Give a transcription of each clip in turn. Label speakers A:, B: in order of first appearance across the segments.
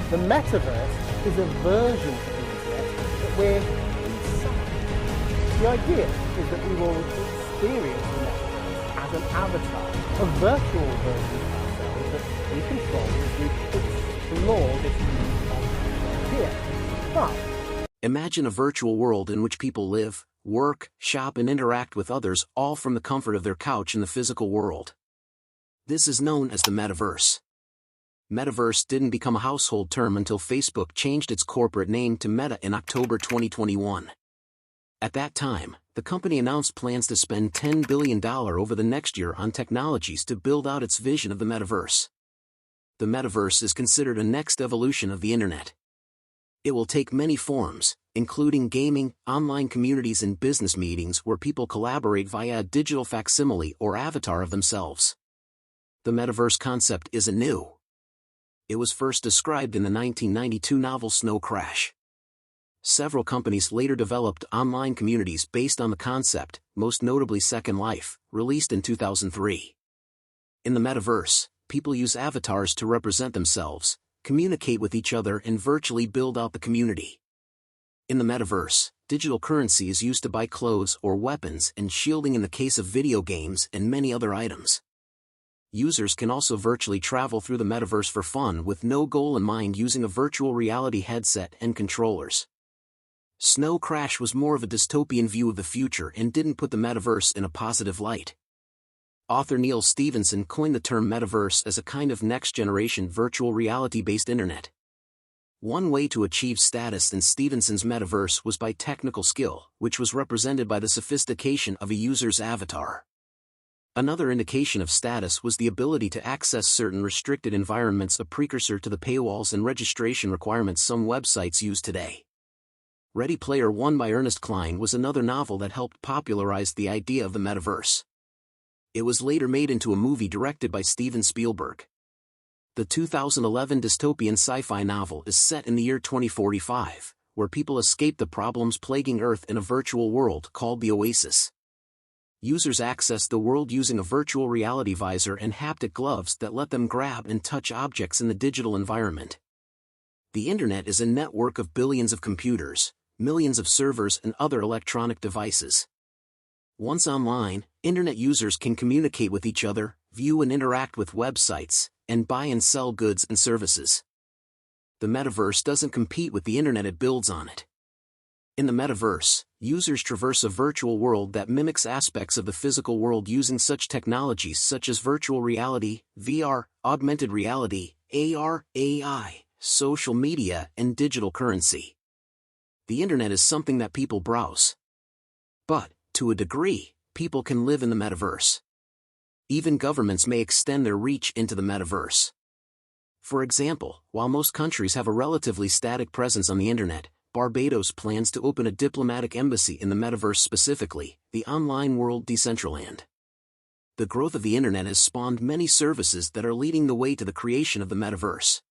A: The Metaverse is a version of the internet that we're inside. The idea is that we will experience the Metaverse as an avatar, a virtual version of ourselves that we control as we explore this new online idea. But
B: imagine a virtual world in which people live, work, shop and interact with others all from the comfort of their couch in the physical world. This is known as the Metaverse. Metaverse didn't become a household term until Facebook changed its corporate name to Meta in October 2021. At that time, the company announced plans to spend $10 billion over the next year on technologies to build out its vision of the Metaverse. The Metaverse is considered a next evolution of the internet. It will take many forms, including gaming, online communities and business meetings where people collaborate via a digital facsimile or avatar of themselves. The Metaverse concept isn't new. It was first described in the 1992 novel Snow Crash. Several companies later developed online communities based on the concept, most notably Second Life, released in 2003. In the Metaverse, people use avatars to represent themselves, communicate with each other and virtually build out the community. In the Metaverse, digital currency is used to buy clothes or weapons and shielding in the case of video games and many other items. Users can also virtually travel through the Metaverse for fun with no goal in mind using a virtual reality headset and controllers. Snow Crash was more of a dystopian view of the future and didn't put the Metaverse in a positive light. Author Neil Stephenson coined the term Metaverse as a kind of next-generation virtual reality-based internet. One way to achieve status in Stephenson's Metaverse was by technical skill, which was represented by the sophistication of a user's avatar. Another indication of status was the ability to access certain restricted environments, a precursor to the paywalls and registration requirements some websites use today. Ready Player One by Ernest Cline was another novel that helped popularize the idea of the Metaverse. It was later made into a movie directed by Steven Spielberg. The 2011 dystopian sci-fi novel is set in the year 2045, where people escape the problems plaguing Earth in a virtual world called the Oasis. Users access the world using a virtual reality visor and haptic gloves that let them grab and touch objects in the digital environment. The internet is a network of billions of computers, millions of servers and other electronic devices. Once online, internet users can communicate with each other, view and interact with websites, and buy and sell goods and services. The Metaverse doesn't compete with the internet, it builds on it. In the Metaverse, users traverse a virtual world that mimics aspects of the physical world using such technologies such as virtual reality, VR, augmented reality, AR, AI, social media, and digital currency. The internet is something that people browse. But, to a degree, people can live in the Metaverse. Even governments may extend their reach into the Metaverse. For example, while most countries have a relatively static presence on the internet, Barbados plans to open a diplomatic embassy in the Metaverse, specifically, the online world Decentraland. The growth of the internet has spawned many services that are leading the way to the creation of the Metaverse.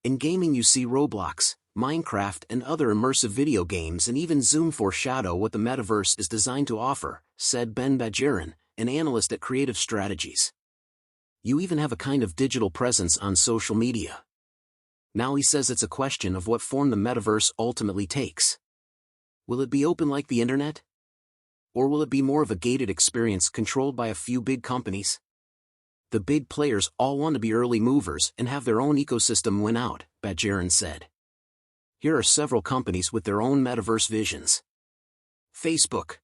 B: In gaming you see Roblox, Minecraft and other immersive video games, and even Zoom foreshadow what the Metaverse is designed to offer, said Ben Bajarin, an analyst at Creative Strategies. You even have a kind of digital presence on social media. Now he says it's a question of what form the Metaverse ultimately takes. Will it be open like the internet? Or will it be more of a gated experience controlled by a few big companies? The big players all want to be early movers and have their own ecosystem win out, Bajarin said. Here are several companies with their own Metaverse visions. Facebook.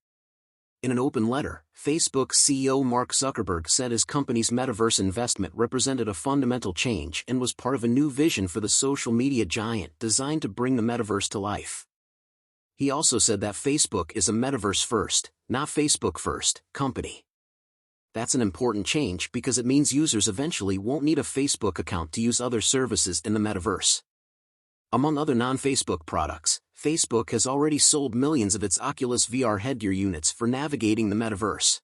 B: In an open letter, Facebook CEO Mark Zuckerberg said his company's Metaverse investment represented a fundamental change and was part of a new vision for the social media giant designed to bring the Metaverse to life. He also said that Facebook is a Metaverse first, not Facebook first, company. That's an important change because it means users eventually won't need a Facebook account to use other services in the Metaverse. Among other non-Facebook products, Facebook has already sold millions of its Oculus VR headgear units for navigating the Metaverse.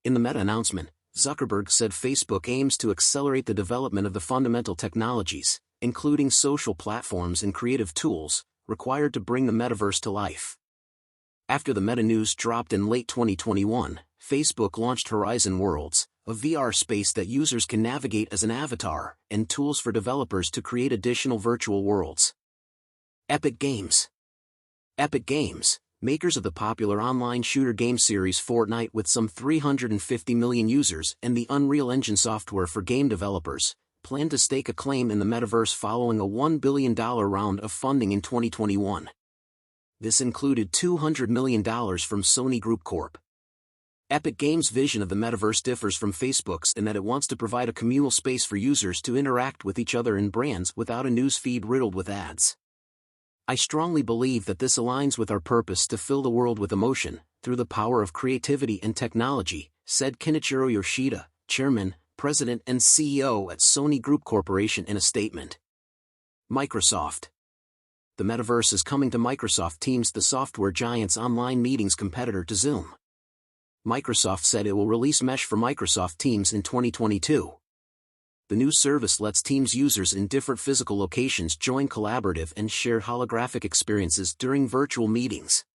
B: In the Meta announcement, Zuckerberg said Facebook aims to accelerate the development of the fundamental technologies, including social platforms and creative tools, required to bring the Metaverse to life. After the Meta news dropped in late 2021, Facebook launched Horizon Worlds, a VR space that users can navigate as an avatar, and tools for developers to create additional virtual worlds. Epic Games. Epic Games, makers of the popular online shooter game series Fortnite with some 350 million users and the Unreal Engine software for game developers, plan to stake a claim in the metaverse following a $1 billion round of funding in 2021. This included $200 million from Sony Group Corp. Epic Games' vision of the metaverse differs from Facebook's in that it wants to provide a communal space for users to interact with each other and brands without a news feed riddled with ads. I strongly believe that this aligns with our purpose to fill the world with emotion, through the power of creativity and technology, said Kenichiro Yoshida, Chairman, President and CEO at Sony Group Corporation in a statement. Microsoft. The metaverse is coming to Microsoft Teams, the software giant's online meetings competitor to Zoom. Microsoft said it will release Mesh for Microsoft Teams in 2022. The new service lets Teams users in different physical locations join collaborative and share holographic experiences during virtual meetings.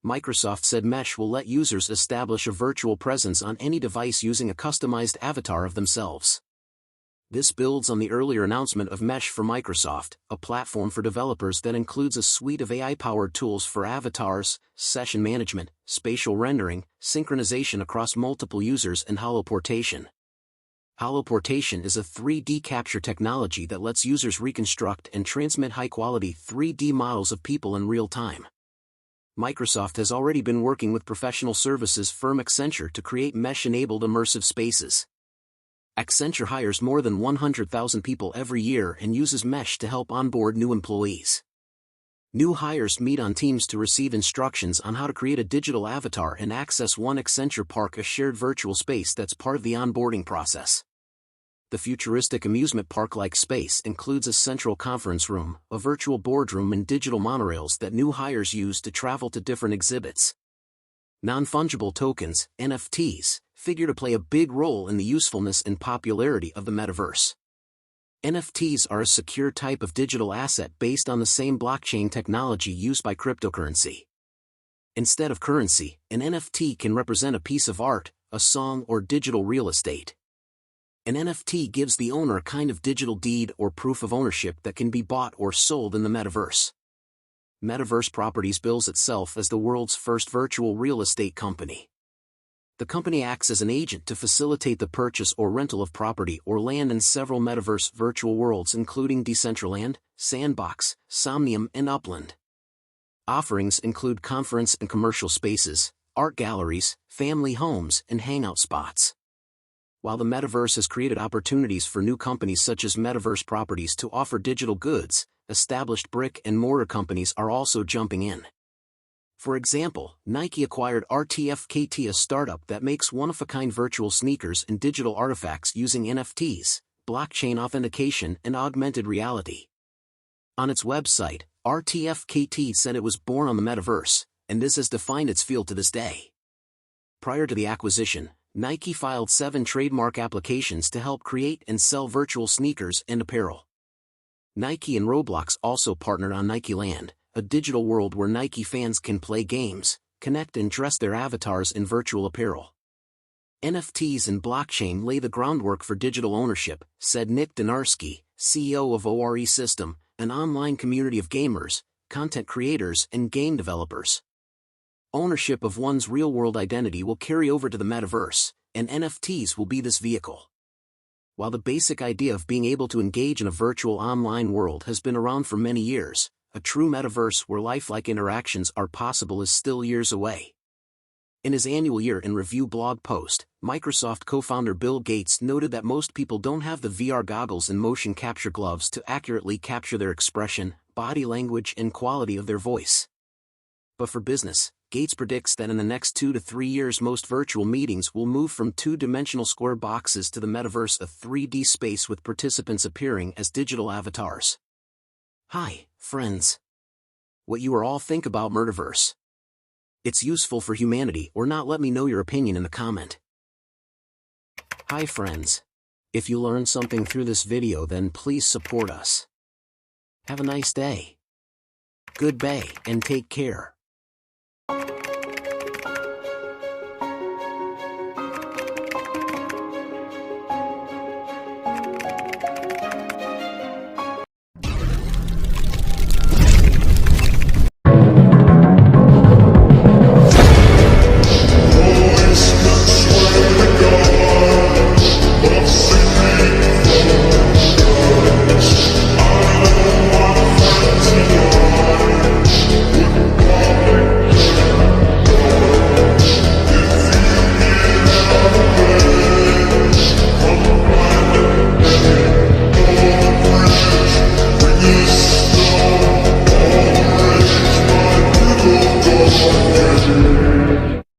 B: Microsoft said Mesh will let users establish a virtual presence on any device using a customized avatar of themselves. This builds on the earlier announcement of Mesh for Microsoft, a platform for developers that includes a suite of AI-powered tools for avatars, session management, spatial rendering, synchronization across multiple users and holoportation. Holoportation is a 3D capture technology that lets users reconstruct and transmit high-quality 3D models of people in real time. Microsoft has already been working with professional services firm Accenture to create mesh-enabled immersive spaces. Accenture hires more than 100,000 people every year and uses Mesh to help onboard new employees. New hires meet on Teams to receive instructions on how to create a digital avatar and access One Accenture Park, a shared virtual space that's part of the onboarding process. The futuristic amusement park-like space includes a central conference room, a virtual boardroom and digital monorails that new hires use to travel to different exhibits. Non-fungible tokens, NFTs, figure to play a big role in the usefulness and popularity of the metaverse. NFTs are a secure type of digital asset based on the same blockchain technology used by cryptocurrency. Instead of currency, an NFT can represent a piece of art, a song, or digital real estate. An NFT gives the owner a kind of digital deed or proof of ownership that can be bought or sold in the metaverse. Metaverse Properties bills itself as the world's first virtual real estate company. The company acts as an agent to facilitate the purchase or rental of property or land in several metaverse virtual worlds including Decentraland, Sandbox, Somnium and Upland. Offerings include conference and commercial spaces, art galleries, family homes and hangout spots. While the metaverse has created opportunities for new companies such as Metaverse Properties to offer digital goods, established brick-and-mortar companies are also jumping in. For example, Nike acquired RTFKT, a startup that makes one-of-a-kind virtual sneakers and digital artifacts using NFTs, blockchain authentication and augmented reality. On its website, RTFKT said it was born on the metaverse, and this has defined its field to this day. Prior to the acquisition, Nike filed 7 trademark applications to help create and sell virtual sneakers and apparel. Nike and Roblox also partnered on Nike Land, a digital world where Nike fans can play games, connect and dress their avatars in virtual apparel. NFTs and blockchain lay the groundwork for digital ownership, said Nick Donarski, CEO of ORE System, an online community of gamers, content creators and game developers. Ownership of one's real-world identity will carry over to the metaverse, and NFTs will be this vehicle. While the basic idea of being able to engage in a virtual online world has been around for many years, a true metaverse where lifelike interactions are possible is still years away. In his annual year-in-review blog post, Microsoft co-founder Bill Gates noted that most people don't have the VR goggles and motion capture gloves to accurately capture their expression, body language and quality of their voice. But for business, Gates predicts that in the next 2 to 3 years most virtual meetings will move from 2-dimensional square boxes to the metaverse, a 3D space with participants appearing as digital avatars. Hi, friends. What you all think about Metaverse? It's useful for humanity or not? Let me know your opinion in the comment. Hi friends. If you learned something through this video then please support us. Have a nice day. Goodbye and take care.